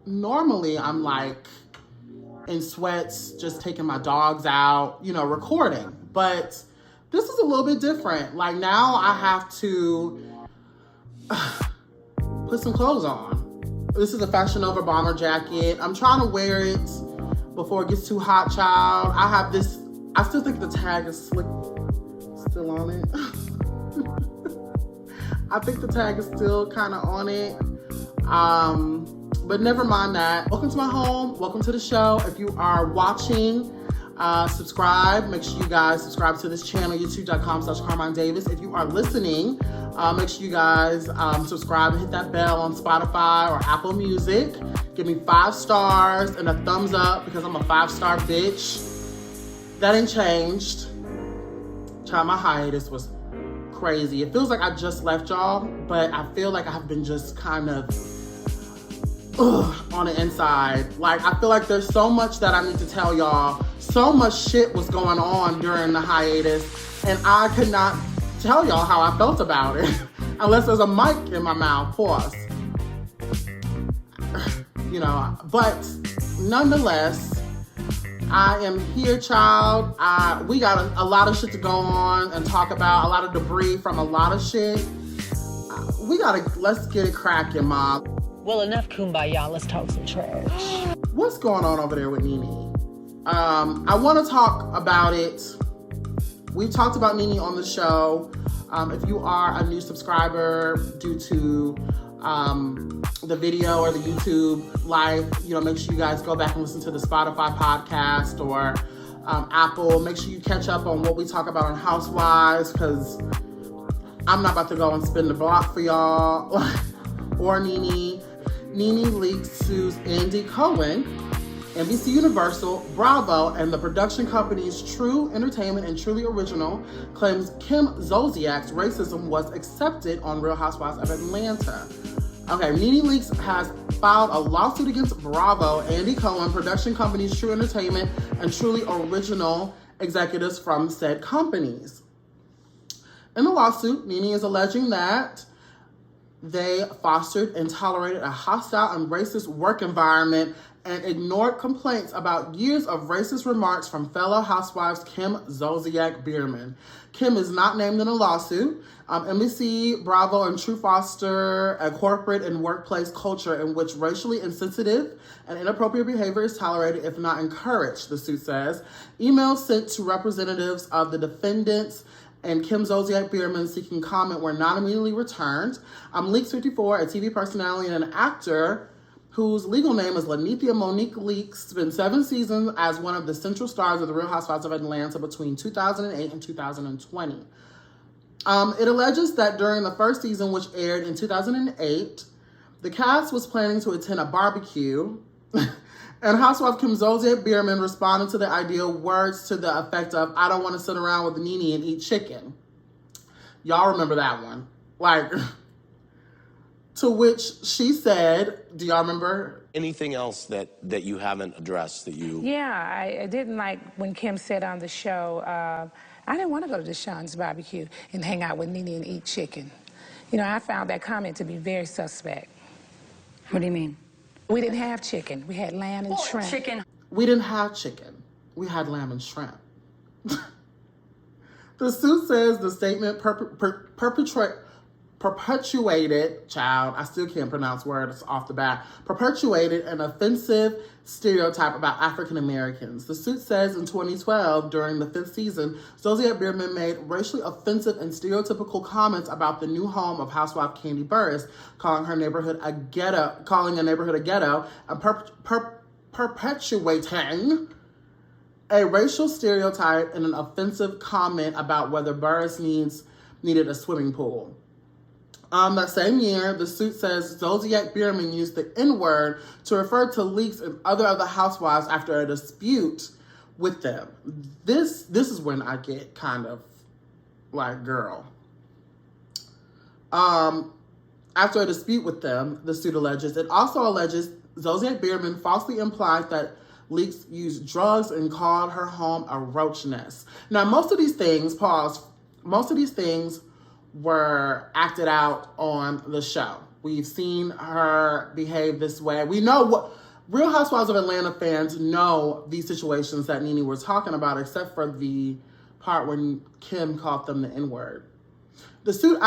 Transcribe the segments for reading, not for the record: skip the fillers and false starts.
Normally, I'm like in sweats, just taking my dogs out, recording. But this is a little bit different. Like now I have to put some clothes on. This is a Fashion Nova bomber jacket. I'm trying to wear it before it gets too hot, child. I have this, I still think the tag is still on it. I think the tag is still kind of on it. But never mind that. Welcome to my home. Welcome to the show. If you are watching, subscribe. Make sure you guys subscribe to this channel, youtube.com/Carmine Davis. If you are listening, make sure you guys subscribe and hit that bell on Spotify or Apple Music. Give me 5 stars and a thumbs up because I'm a 5-star bitch. That ain't changed. Child, my hiatus was crazy. It feels like I just left y'all, but I feel like I have been just kind of on the inside. Like, I feel like there's so much that I need to tell y'all. So much shit was going on during the hiatus, and I could not tell y'all how I felt about it unless there's a mic in my mouth. Pause. But nonetheless, I am here, child. We got a lot of shit to go on and talk about, a lot of debris from a lot of shit. Let's get it cracking, Mom. Well, enough kumbaya, let's talk some trash. What's going on over there with Nene? I want to talk about it. We've talked about Nene on the show. If you are a new subscriber due to the video or the YouTube live, make sure you guys go back and listen to the Spotify podcast or Apple. Make sure you catch up on what we talk about on Housewives, because I'm not about to go and spin the block for y'all. Or Nene. Nene Leakes sues Andy Cohen, NBC Universal, Bravo, and the production companies True Entertainment and Truly Original claims Kim Zolciak's racism was accepted on Real Housewives of Atlanta. Okay, Nene Leakes has filed a lawsuit against Bravo, Andy Cohen, production companies True Entertainment, and Truly Original executives from said companies. In the lawsuit, Nene is alleging that they fostered and tolerated a hostile and racist work environment and ignored complaints about years of racist remarks from fellow housewives Kim Zolciak Biermann. Kim is not named in the lawsuit. NBC, Bravo, and True foster a corporate and workplace culture in which racially insensitive and inappropriate behavior is tolerated, if not encouraged, the suit says. Emails sent to representatives of the defendants and Kim Zolciak Biermann seeking comment were not immediately returned. Leakes 54, a TV personality and an actor whose legal name is Lanithia Monique Leakes, spent 7 seasons as one of the central stars of the Real Housewives of Atlanta between 2008 and 2020. It alleges that during the first season, which aired in 2008, the cast was planning to attend a barbecue, and housewife Kim Zolciak Biermann responded to the idea words to the effect of, "I don't want to sit around with Nene and eat chicken." Y'all remember that one. To which she said, do y'all remember? Anything else that you haven't addressed that you... Yeah, I didn't like when Kim said on the show, I didn't want to go to Deshaun's barbecue and hang out with Nene and eat chicken. I found that comment to be very suspect. What do you mean? We didn't have chicken. We had lamb and shrimp. Chicken. We didn't have chicken. We had lamb and shrimp. The suit says the statement perpetuated, child, I still can't pronounce words off the bat, perpetuated an offensive stereotype about African Americans. The suit says in 2012, during the 5th season, Zolciak Biermann made racially offensive and stereotypical comments about the new home of housewife Kandi Burruss, calling a neighborhood a ghetto, and perpetuating a racial stereotype and an offensive comment about whether Burruss needed a swimming pool. That same year, the suit says Zolciak Biermann used the N-word to refer to Leakes and other of the housewives after a dispute with them. This is when I get kind of like, girl. After a dispute with them, the suit alleges. It also alleges Zolciak Biermann falsely implied that Leakes used drugs and called her home a roach nest. Now, most of these things were acted out on the show. We've seen her behave this way. We know what Real Housewives of Atlanta fans know these situations that Nene was talking about, except for the part when Kim called them the N-word. The suit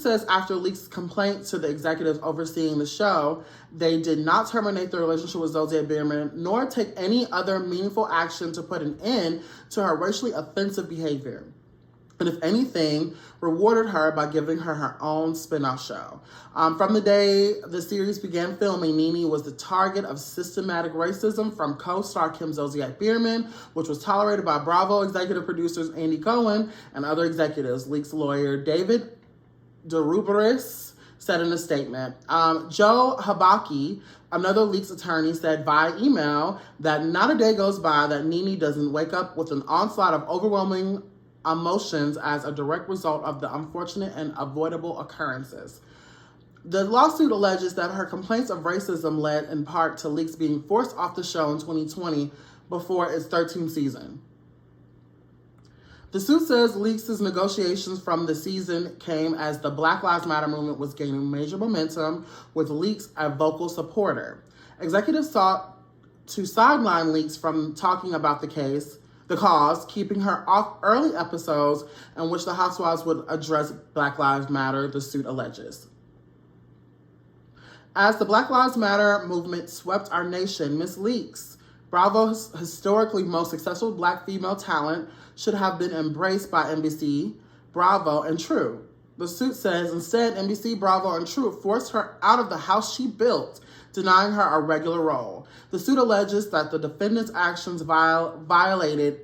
says after Leakes' complaint to the executives overseeing the show, they did not terminate their relationship with Zolciak Biermann, nor take any other meaningful action to put an end to her racially offensive behavior. And if anything, rewarded her by giving her her own spin-off show. From the day the series began filming, Nene was the target of systematic racism from co-star Kim Zolciak Biermann, which was tolerated by Bravo executive producers Andy Cohen and other executives. Leakes lawyer David DeRuberis said in a statement. Joe Habaki, another Leakes attorney, said via email that not a day goes by that Nene doesn't wake up with an onslaught of overwhelming emotions as a direct result of the unfortunate and avoidable occurrences. The lawsuit alleges that her complaints of racism led in part to Leakes being forced off the show in 2020 before its 13th season. The suit says Leakes' negotiations from the season came as the Black Lives Matter movement was gaining major momentum, with Leakes a vocal supporter. Executives sought to sideline Leakes from talking about the cause, keeping her off early episodes in which the Housewives would address Black Lives Matter, the suit alleges. As the Black Lives Matter movement swept our nation, Ms. Leakes, Bravo's historically most successful Black female talent, should have been embraced by NBC, Bravo, and True. The suit says instead, NBC, Bravo, and True forced her out of the house she built, denying her a regular role. The suit alleges that the defendant's actions violated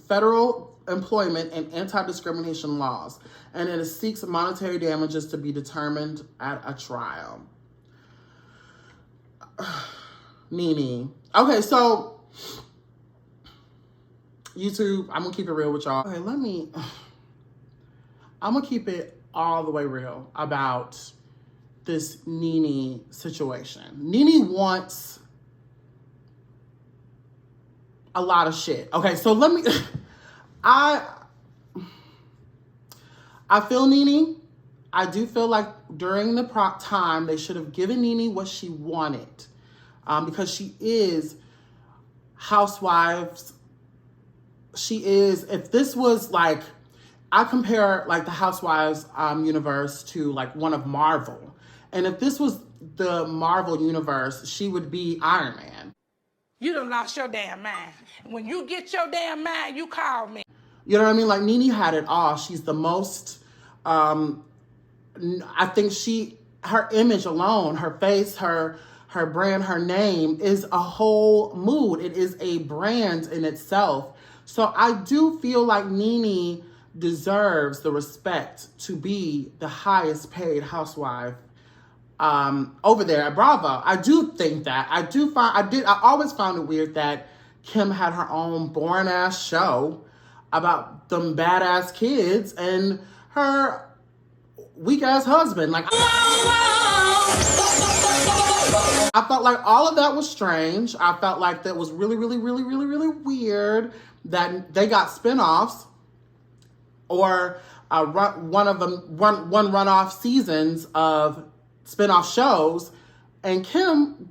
federal employment and anti-discrimination laws, and it seeks monetary damages to be determined at a trial. Nene. Okay, so YouTube, I'm gonna keep it real with y'all. Okay, I'm gonna keep it all the way real about this Nene situation. Nene wants a lot of shit. Okay, so I feel Nene. I do feel like during the time they should have given Nene what she wanted, because she is Housewives. She is, if this was like, I compare like the Housewives universe to like one of Marvel. And if this was the Marvel universe, she would be Iron Man. You done lost your damn mind. When you get your damn mind, you call me. You know what I mean? Like, Nene had it all. She's the most, I think her image alone, her face, her brand, her name is a whole mood. It is a brand in itself. So I do feel like Nene deserves the respect to be the highest paid housewife over there at Bravo. I do think that. I always found it weird that Kim had her own boring ass show about them badass kids and her weak ass husband. Like, I felt like all of that was strange. I felt like that was really, really, really, really, really weird that they got spinoffs or one runoff seasons of spinoff shows, and Kim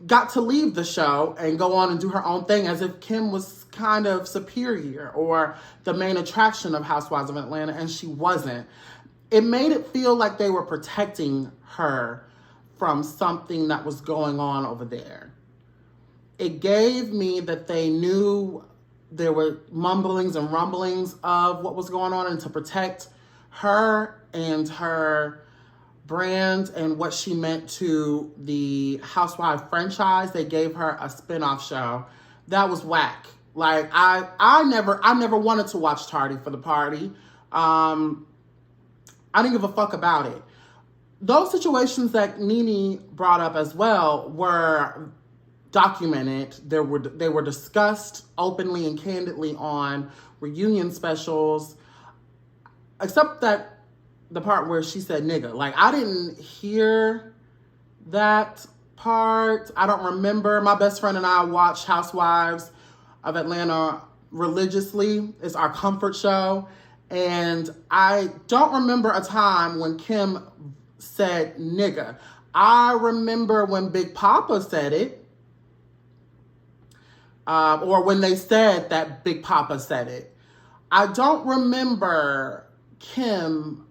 got to leave the show and go on and do her own thing as if Kim was kind of superior or the main attraction of Housewives of Atlanta, and she wasn't. It made it feel like they were protecting her from something that was going on over there. It gave me that they knew there were mumblings and rumblings of what was going on, and to protect her and her brand and what she meant to the Housewives franchise, they gave her a spinoff show. That was whack. Like, I never wanted to watch Tardy for the Party. I didn't give a fuck about it. Those situations that Nene brought up as well were documented. They were discussed openly and candidly on reunion specials, except that the part where she said nigga. Like, I didn't hear that part. I don't remember. My best friend and I watch Housewives of Atlanta religiously. It's our comfort show. And I don't remember a time when Kim said nigga. I remember when Big Papa said it, or when they said that Big Papa said it. I don't remember Kim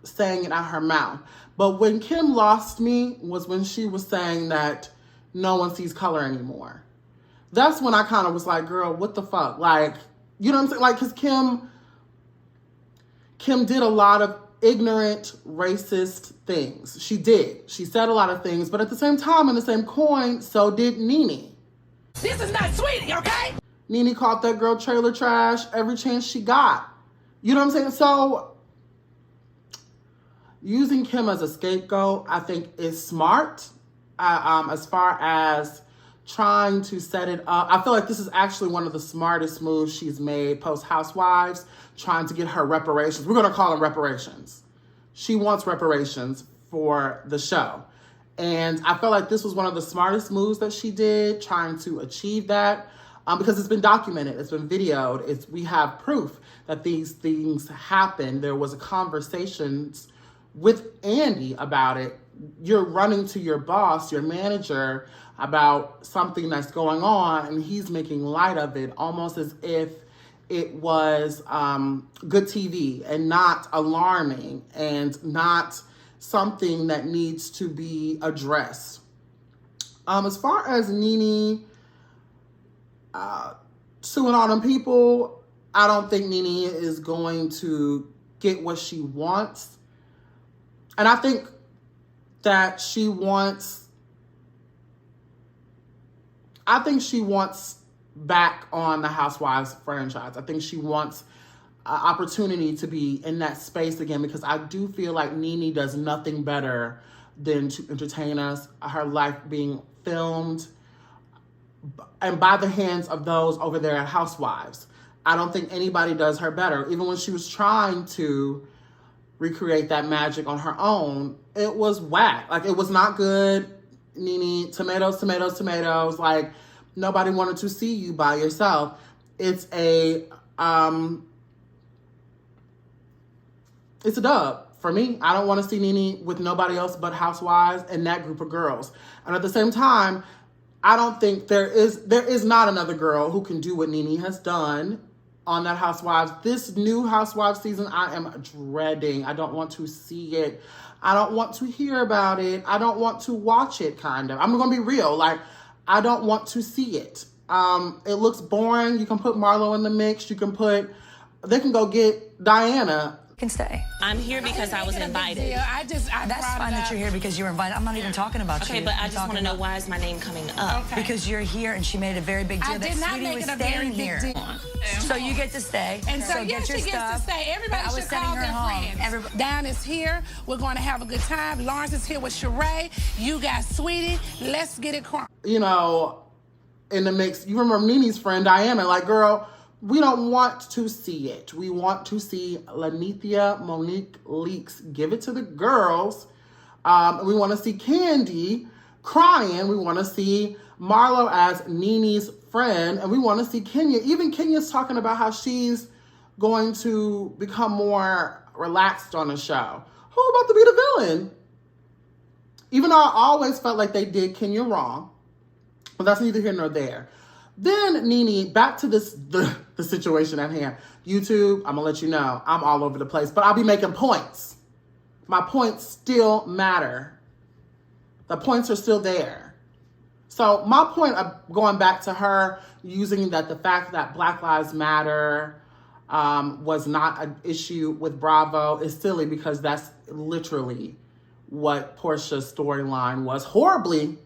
saying it out her mouth. But when Kim lost me was when she was saying that no one sees color anymore. That's when I kind of was like, girl, what the fuck? Like, you know what I'm saying? Like, because Kim did a lot of ignorant, racist things. She did. She said a lot of things, but at the same time, in the same coin, so did Nene. This is not sweetie, okay? Nene called that girl trailer trash every chance she got. You know what I'm saying? So, using Kim as a scapegoat, I think is smart. As far as trying to set it up, I feel like this is actually one of the smartest moves she's made post-Housewives, trying to get her reparations. We're going to call them reparations. She wants reparations for the show. And I feel like this was one of the smartest moves that she did, trying to achieve that, because it's been documented, it's been videoed, we have proof that these things happened. There was a conversations with Andy about it. You're running to your boss, your manager, about something that's going on, and he's making light of it, almost as if it was good TV and not alarming and not something that needs to be addressed. As far as Nene suing all them people, I don't think Nene is going to get what she wants. And I think that she wants back on the Housewives franchise. I think she wants an opportunity to be in that space again, because I do feel like Nene does nothing better than to entertain us. Her life being filmed and by the hands of those over there at Housewives. I don't think anybody does her better. Even when she was trying to recreate that magic on her own, it was whack. Like, it was not good. Nene, tomatoes, tomatoes, tomatoes. Like, nobody wanted to see you by yourself. It's a dub for me. I don't want to see Nene with nobody else but Housewives and that group of girls. And at the same time, I don't think there is not another girl who can do what Nene has done on that Housewives. This new Housewives season, I am dreading. I don't want to see it. I don't want to hear about it. I don't want to watch it, kind of. I'm going to be real. Like, I don't want to see it. It looks boring. You can put Marlo in the mix. They can go get Diana. Can stay. I'm here because I was invited. That's fine that you're here because you were invited. I'm not even talking about you. Okay, but I just want to know, why is my name coming up? Okay. Because you're here, and she made a very big deal. I did not make it a very big deal. So you get to stay. And so get your she gets to stay. Everybody should call their friends. Diane is here. We're going to have a good time. Lawrence is here with Sheree. You got Sweetie. Let's get it crunk. You know, in the mix, you remember Nene's friend Diana, like, girl, we don't want to see it. We want to see Lanithia Monique Leakes give it to the girls. We want to see Candy crying. We want to see Marlo as Nene's friend. And we want to see Kenya. Even Kenya's talking about how she's going to become more relaxed on the show. Who about to be the villain? Even though I always felt like they did Kenya wrong. But that's neither here nor there. Then Nene, back to the situation at hand. YouTube, I'm going to let you know, I'm all over the place, but I'll be making points. My points still matter. The points are still there. So my point of going back to her using the fact that Black Lives Matter was not an issue with Bravo is silly, because that's literally what Portia's storyline was. Horribly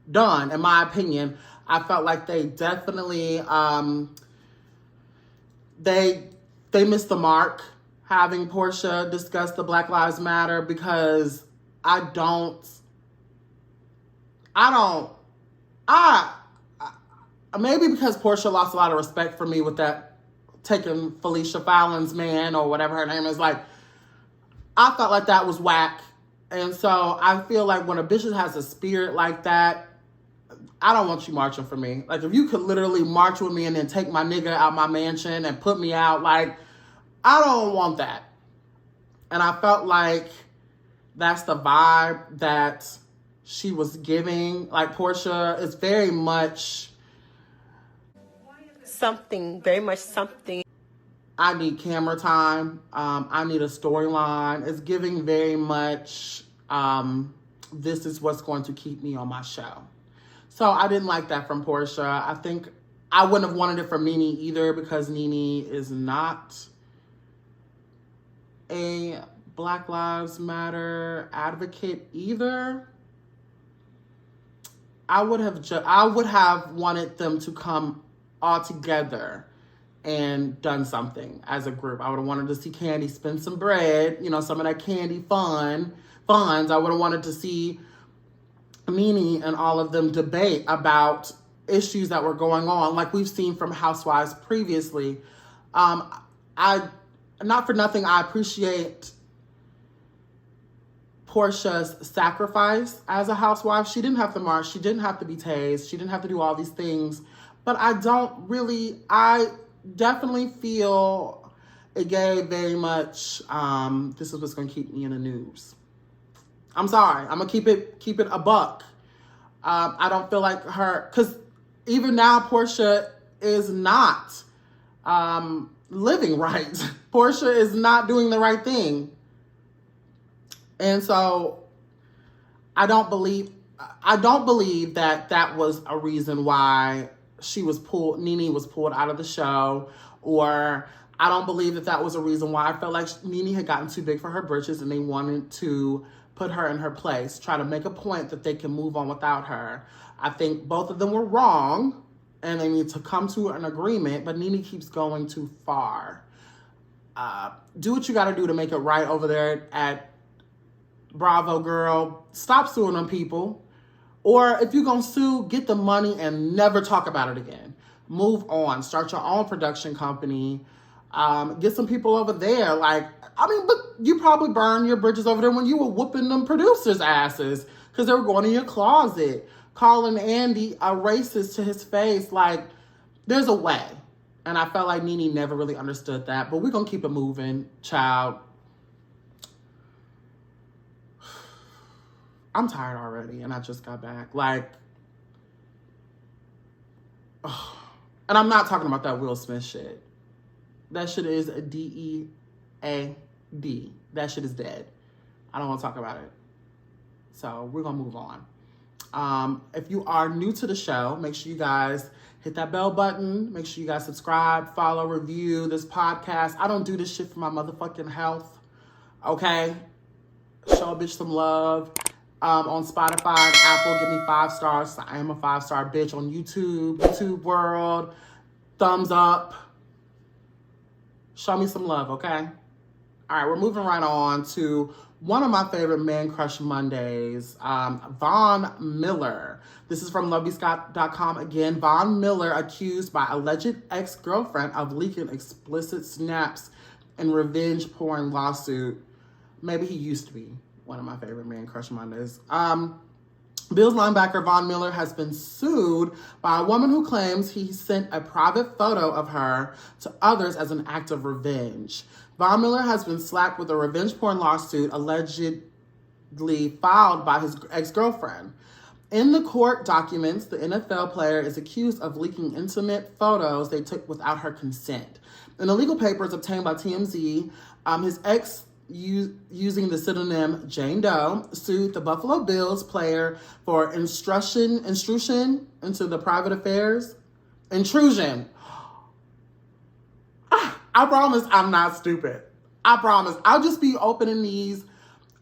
done, in my opinion. I felt like they definitely, they missed the mark having Portia discuss the Black Lives Matter, because maybe because Portia lost a lot of respect for me with that taking Felicia Fallon's man or whatever her name is. Like, I felt like that was whack. And so I feel like when a bitch has a spirit like that, I don't want you marching for me. Like, if you could literally march with me and then take my nigga out my mansion and put me out, like, I don't want that. And I felt like that's the vibe that she was giving. Like, Portia is very much very much something. I need camera time. I need a storyline. It's giving very much, this is what's going to keep me on my show. So I didn't like that from Portia. I think I wouldn't have wanted it from Nene either, because Nene is not a Black Lives Matter advocate either. I would have wanted them to come all together and done something as a group. I would have wanted to see Kandi spend some bread, some of that Kandi funds. I would have wanted to see Nene and all of them debate about issues that were going on, like we've seen from Housewives previously. Not for nothing, I appreciate Portia's sacrifice as a housewife. She didn't have to march. She didn't have to be tased. She didn't have to do all these things. But I definitely feel it gave very much, this is what's going to keep me in the news. I'm sorry. I'm going to keep it a buck. I don't feel like her, because even now Portia is not living right. Portia is not doing the right thing. And so I don't believe that was a reason why Nene was pulled out of the show, or I don't believe that was a reason why I felt like Nene had gotten too big for her britches and they wanted to put her in her place, try to make a point that they can move on without her. I think both of them were wrong and they need to come to an agreement, but Nene keeps going too far. Do what you got to do to make it right over there at Bravo, girl. Stop suing them people. Or if you're going to sue, get the money and never talk about it again. Move on. Start your own production company. Get some people over there. But you probably burned your bridges over there when you were whooping them producers' asses because they were going in your closet, calling Andy a racist to his face. There's a way. And I felt like Nene never really understood that. But we're going to keep it moving, child. I'm tired already, and I just got back. And I'm not talking about that Will Smith shit. That shit is a DEAD. That shit is dead. I don't want to talk about it. So we're going to move on. If you are new to the show, make sure you guys hit that bell button. Make sure you guys subscribe, follow, review this podcast. I don't do this shit for my motherfucking health. Okay? Show a bitch some love. On Spotify and Apple, give me 5 stars. I am a 5-star bitch. On YouTube world, thumbs up. Show me some love, okay? All right, we're moving right on to one of my favorite Man Crush Mondays, Von Miller. This is from LoveyScott.com again. Von Miller accused by alleged ex-girlfriend of leaking explicit snaps in revenge porn lawsuit. Maybe he used to be one of my favorite Man Crush Mondays. Bills linebacker Von Miller has been sued by a woman who claims he sent a private photo of her to others as an act of revenge. Von Miller has been slapped with a revenge porn lawsuit allegedly filed by his ex-girlfriend. In the court documents, the NFL player is accused of leaking intimate photos they took without her consent. In the legal papers obtained by TMZ, his ex, using the pseudonym Jane Doe, sued the Buffalo Bills player for intrusion into the private affairs. Intrusion. I promise I'm not stupid. I promise. I'll just be opening these.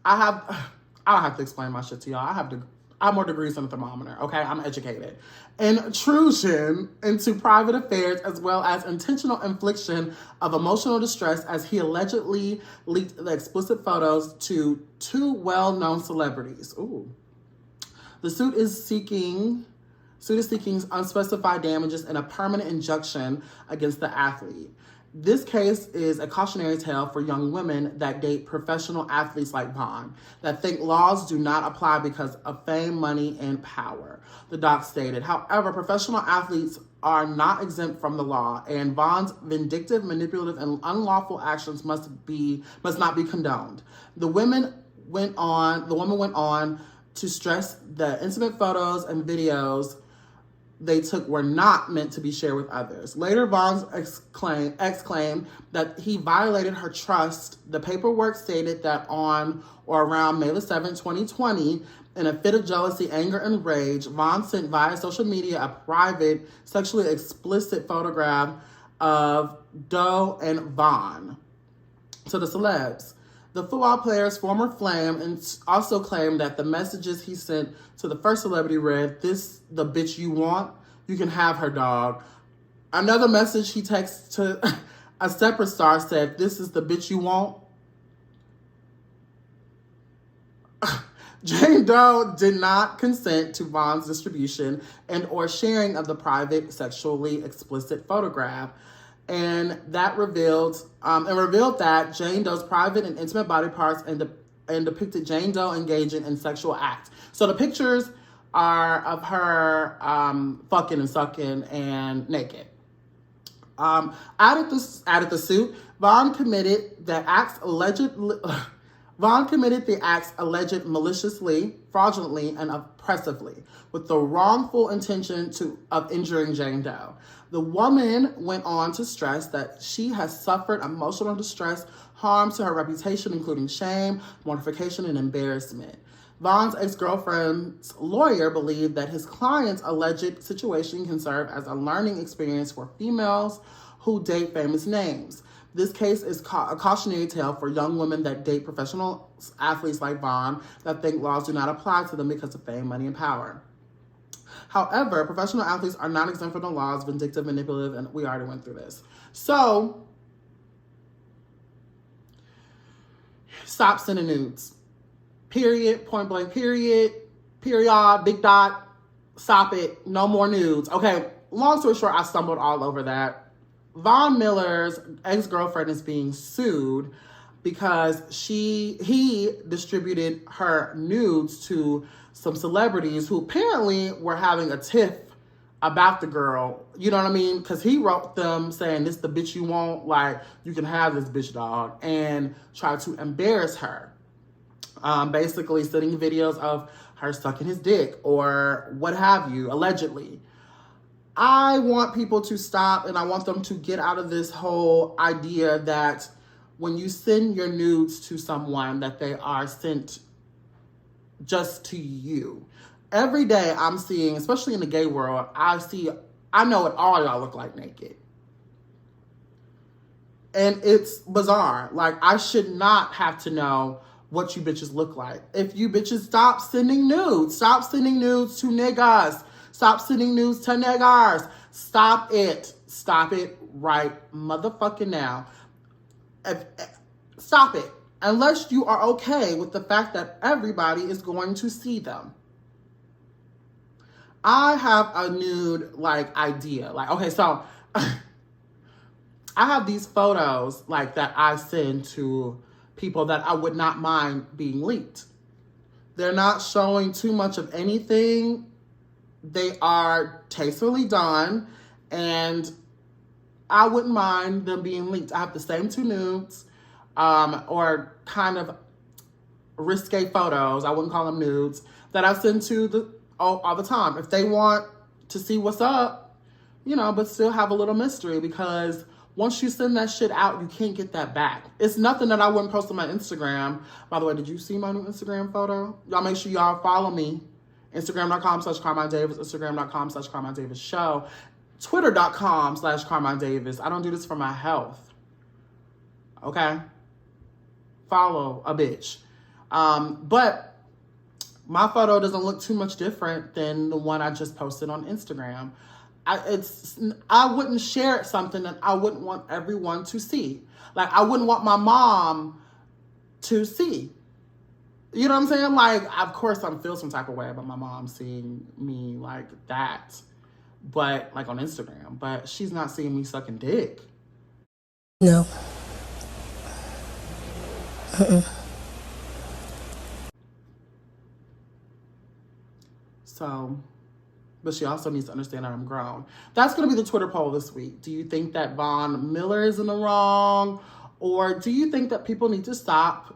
I don't have to explain my shit to y'all. I have more degrees than a thermometer, okay? I'm educated. Intrusion into private affairs, as well as intentional infliction of emotional distress, as he allegedly leaked the explicit photos to 2 well-known celebrities. Ooh. The suit is seeking unspecified damages and a permanent injunction against the athlete. This case is a cautionary tale for young women that date professional athletes like Vaughn, that think laws do not apply because of fame, money, and power, the doc stated. However, professional athletes are not exempt from the law, and Vaughn's vindictive, manipulative, and unlawful actions must not be condoned. The woman went on to stress the intimate photos and videos they took were not meant to be shared with others. Later, Vaughn's ex claimed that he violated her trust. The paperwork stated that on or around May 7, 2020, in a fit of jealousy, anger, and rage, Vaughn sent via social media a private, sexually explicit photograph of Doe and Vaughn to the celebs. The football player's former flame and also claimed that the messages he sent to the first celebrity read, "This the bitch you want? You can have her, dog." Another message he texted to a separate star said, "This is the bitch you want?" Jane Doe did not consent to Vaughn's distribution and or sharing of the private, sexually explicit photograph. And that revealed that Jane Doe's private and intimate body parts and depicted Jane Doe engaging in sexual acts. So the pictures are of her fucking and sucking and naked. Added the suit, Vaughn committed the acts alleged maliciously, fraudulently, and oppressively, with the wrongful intention of injuring Jane Doe. The woman went on to stress that she has suffered emotional distress, harm to her reputation, including shame, mortification, and embarrassment. Vaughn's ex-girlfriend's lawyer believed that his client's alleged situation can serve as a learning experience for females who date famous names. This case is a cautionary tale for young women that date professional athletes like Vaughn that think laws do not apply to them because of fame, money, and power. However, professional athletes are not exempt from the laws, vindictive, manipulative, and we already went through this. So, stop sending nudes. Period, point blank, period, big dot, stop it, no more nudes. Okay, long story short, I stumbled all over that. Von Miller's ex-girlfriend is being sued because he distributed her nudes to some celebrities who apparently were having a tiff about the girl. You know what I mean? Because he wrote them saying, "This the bitch you want? Like, you can have this bitch, dog," and tried to embarrass her. Basically sending videos of her sucking his dick or what have you, allegedly. I want people to stop, and I want them to get out of this whole idea that when you send your nudes to someone that they are sent just to you. Every day I'm seeing, especially in the gay world, I know what all y'all look like naked. And it's bizarre. Like, I should not have to know what you bitches look like. If you bitches stop sending nudes. Stop sending nudes to niggas. Stop sending nudes to niggers. Stop it. Stop it right motherfucking now. Stop it. Unless you are okay with the fact that everybody is going to see them. I have a nude, idea. Okay, so I have these photos, that I send to people that I would not mind being leaked. They're not showing too much of anything. They are tastefully done, and I wouldn't mind them being leaked. I have the same two nudes, or kind of risque photos, I wouldn't call them nudes, that I send to all the time. If they want to see what's up, but still have a little mystery, because once you send that shit out, you can't get that back. It's nothing that I wouldn't post on my Instagram. By the way, did you see my new Instagram photo? Y'all make sure y'all follow me. Instagram.com/Carmine Davis, Instagram.com/Carmine Davis Show, Twitter.com/Carmine Davis. I don't do this for my health. Okay? Follow a bitch. But my photo doesn't look too much different than the one I just posted on Instagram. I wouldn't share something that I wouldn't want everyone to see. I wouldn't want my mom to see. You know what I'm saying? Of course I'm feel some type of way about my mom seeing me like that. But, on Instagram. But she's not seeing me sucking dick. No. So, but she also needs to understand that I'm grown. That's going to be the Twitter poll this week. Do you think that Von Miller is in the wrong? Or do you think that people need to stop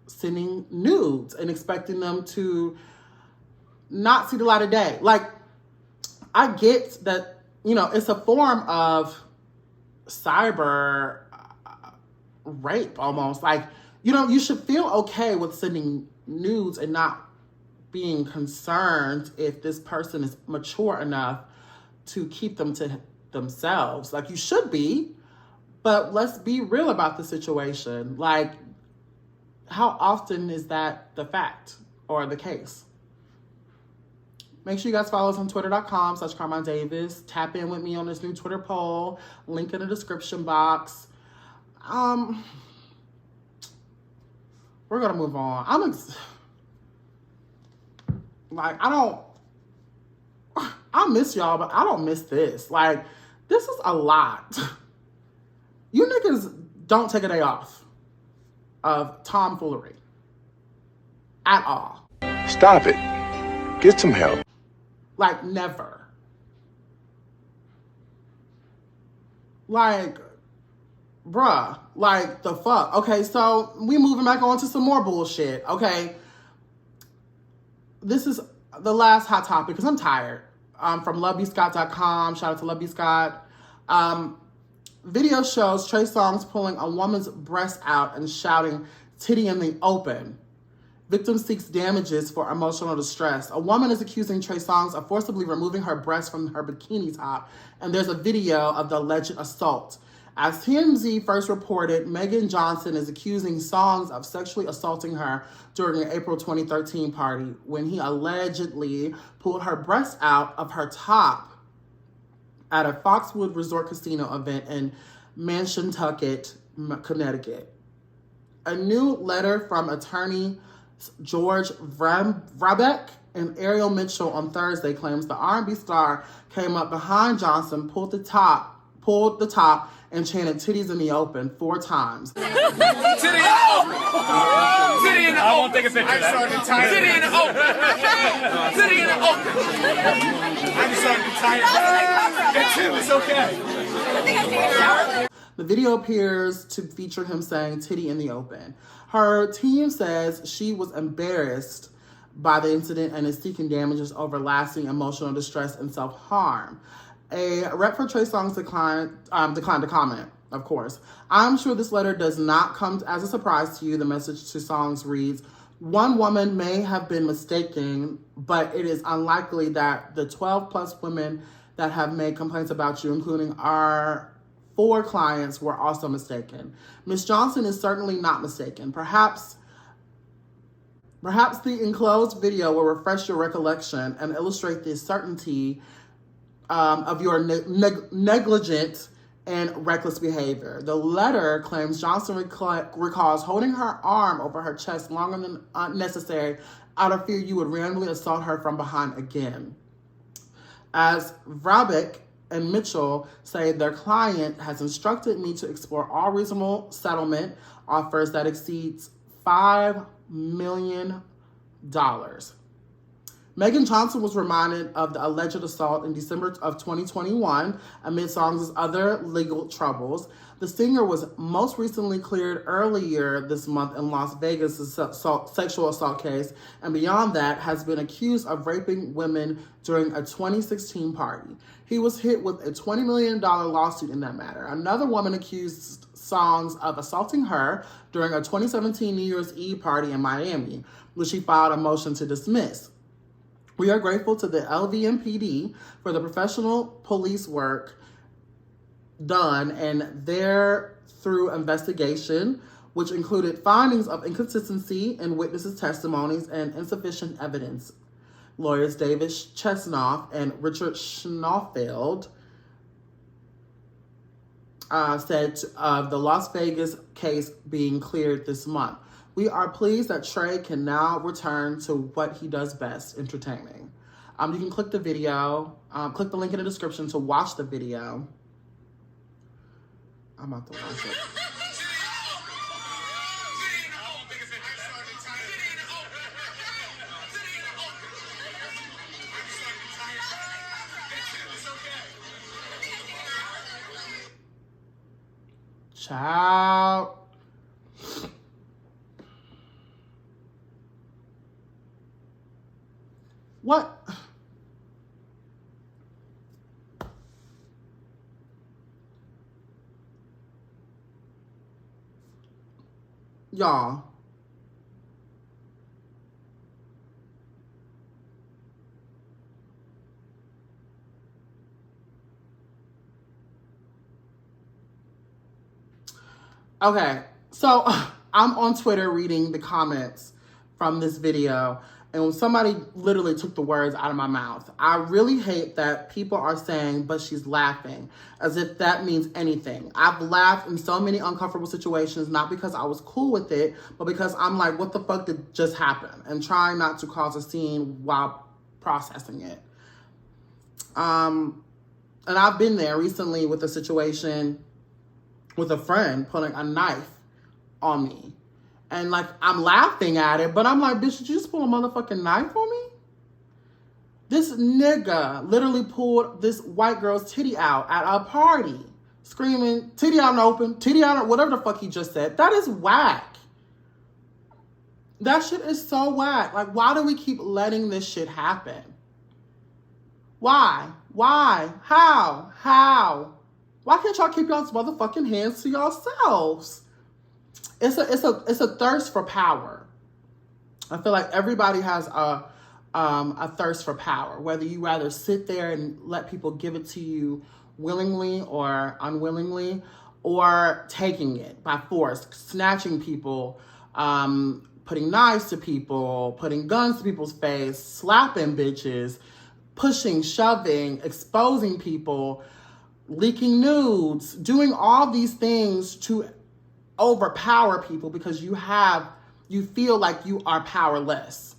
sending nudes and expecting them to not see the light of day? Like, I get that, you know, it's a form of cyber rape almost. Like, you know, you should feel okay with sending nudes and not being concerned if this person is mature enough to keep them to themselves. Like, you should be, but let's be real about the situation. Like, how often is that the fact or the case? Make sure you guys follow us on twitter.com/Carmine Davis. Tap in with me on this new Twitter poll. Link in the description box. We're gonna move on. I miss y'all, but I don't miss this. Like, this is a lot. You niggas don't take a day off of tomfoolery at all. Stop it. Get some help. Like, never. Like, bruh, like, the fuck? Okay, so we moving back on to some more bullshit, okay? This is the last hot topic, because I'm tired. From lovebscott.com, shout out to Love B. Scott. Video shows Trey Songz pulling a woman's breast out and shouting, "Titty in the open." Victim seeks damages for emotional distress. A woman is accusing Trey Songz of forcibly removing her breast from her bikini top, and there's a video of the alleged assault. As TMZ first reported, Megan Johnson is accusing Songz of sexually assaulting her during an April 2013 party when he allegedly pulled her breast out of her top at a Foxwood Resort Casino event in Manchuntucket, Connecticut. A new letter from attorney George Vrabeck and Ariel Mitchell on Thursday claims the R&B star came up behind Johnson, pulled the top, and chanted "titties in the open" 4 times. Titty in the open. Titty in the open. I won't take a picture of that. Titty in the open. Titty in the open. I'm starting to be tired. It's okay. The video appears to feature him saying "titty in the open." Her team says she was embarrassed by the incident and is seeking damages over lasting emotional distress and self-harm. A rep for Trey Songz declined to comment, of course. "I'm sure this letter does not come as a surprise to you." The message to Songz reads, "One woman may have been mistaken, but it is unlikely that the 12 plus women that have made complaints about you, including our 4 clients, were also mistaken. Ms. Johnson is certainly not mistaken. Perhaps the enclosed video will refresh your recollection and illustrate the certainty of your negligent and reckless behavior." The letter claims Johnson recalls holding her arm over her chest longer than necessary out of fear you would randomly assault her from behind again. As Vrabeck and Mitchell say, their client has instructed me to explore all reasonable settlement offers that exceeds $5 million. Megan Johnson was reminded of the alleged assault in December of 2021 amid Songz' other legal troubles. The singer was most recently cleared earlier this month in Las Vegas' sexual assault case, and beyond that has been accused of raping women during a 2016 party. He was hit with a $20 million lawsuit in that matter. Another woman accused Songz of assaulting her during a 2017 New Year's Eve party in Miami, which he filed a motion to dismiss. "We are grateful to the LVMPD for the professional police work done and their through investigation, which included findings of inconsistency in witnesses' testimonies and insufficient evidence." Lawyers David Chesnoff and Richard Schnaufeld said of the Las Vegas case being cleared this month. "We are pleased that Trey can now return to what he does best, entertaining." You can click the video, click the link in the description to watch the video. I'm about to watch it. Child. What? Y'all. Okay, so I'm on Twitter reading the comments from this video, and somebody literally took the words out of my mouth. I really hate that people are saying, but she's laughing, as if that means anything. I've laughed in so many uncomfortable situations, not because I was cool with it, but because I'm like, what the fuck did just happen? And trying not to cause a scene while processing it. And I've been there recently with a situation with a friend putting a knife on me. And like, I'm laughing at it, but I'm like, bitch, did you just pull a motherfucking knife on me? This nigga literally pulled this white girl's titty out at a party, screaming, titty out and open, titty out, whatever the fuck he just said. That is whack. That shit is so whack. Like, why do we keep letting this shit happen? Why? How? Why can't y'all keep y'all's motherfucking hands to yourselves? It's a thirst for power. I feel like everybody has a thirst for power, whether you rather sit there and let people give it to you willingly or unwillingly, or taking it by force, snatching people, putting knives to people, putting guns to people's face, slapping bitches, pushing, shoving, exposing people, leaking nudes, doing all these things to overpower people because you feel like you are powerless.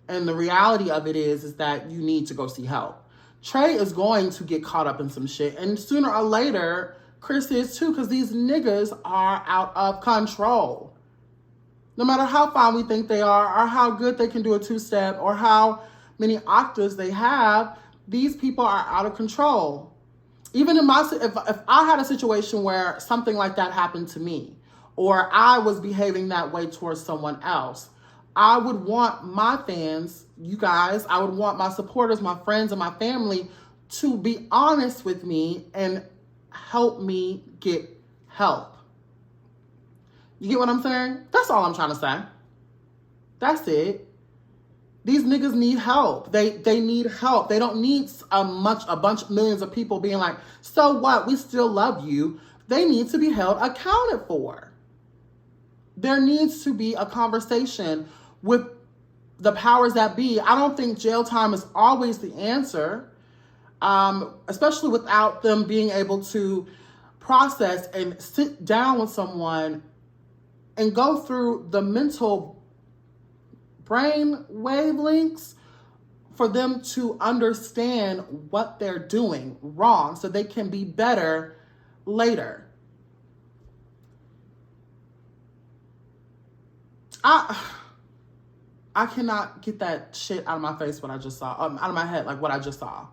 And the reality of it is that you need to go see help. Trey is going to get caught up in some shit, and sooner or later, Chris is too, because these niggas are out of control. No matter how fine we think they are, or how good they can do a two-step, or how many octaves they have, these people are out of control. Even in if I had a situation where something like that happened to me, or I was behaving that way towards someone else, I would want my fans, you guys, I would want my supporters, my friends, and my family to be honest with me and help me get help. You get what I'm saying? That's all I'm trying to say. That's it. These niggas need help. They need help. They don't need a bunch, millions of people being like, so what? We still love you. They need to be held accounted for. There needs to be a conversation with the powers that be. I don't think jail time is always the answer, especially without them being able to process and sit down with someone and go through the mental brain wavelengths for them to understand what they're doing wrong so they can be better later. I cannot get that shit out of my face, what I just saw, out of my head, like what I just saw.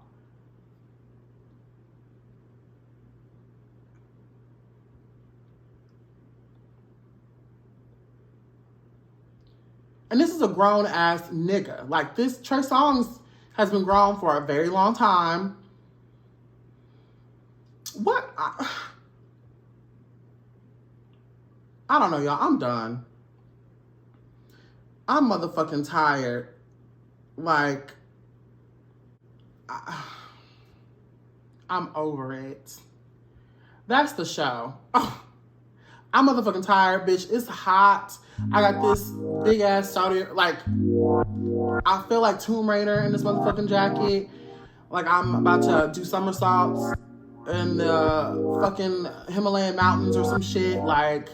And this is a grown-ass nigga. Like, this Trey Songz has been grown for a very long time. What? I don't know, y'all. I'm done. I'm motherfucking tired. Like, I'm over it. That's the show. Oh, I'm motherfucking tired, bitch. It's hot. I got this big ass Saudi, like, I feel like Tomb Raider in this motherfucking jacket. Like I'm about to do somersaults in the fucking Himalayan mountains or some shit. Like,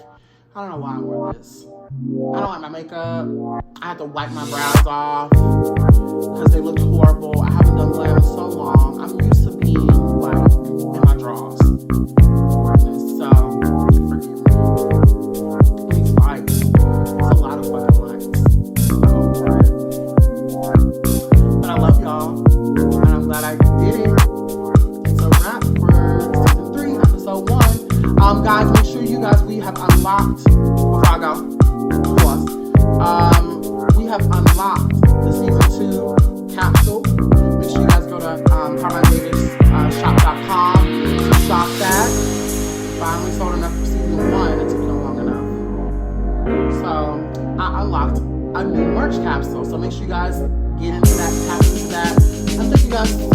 I don't know why I wore this. I don't like my makeup. I had to wipe my brows off because they looked horrible. I haven't done glam in so long. I'm used to being like in my drawers. So have unlocked the season 2 capsule. Make sure you guys go to CARMINEDAVISSHOW.com to shop that. Finally sold enough for season 1. It took me long enough. So I unlocked a new merch capsule. So make sure you guys get into that, tap into that. And thank you guys so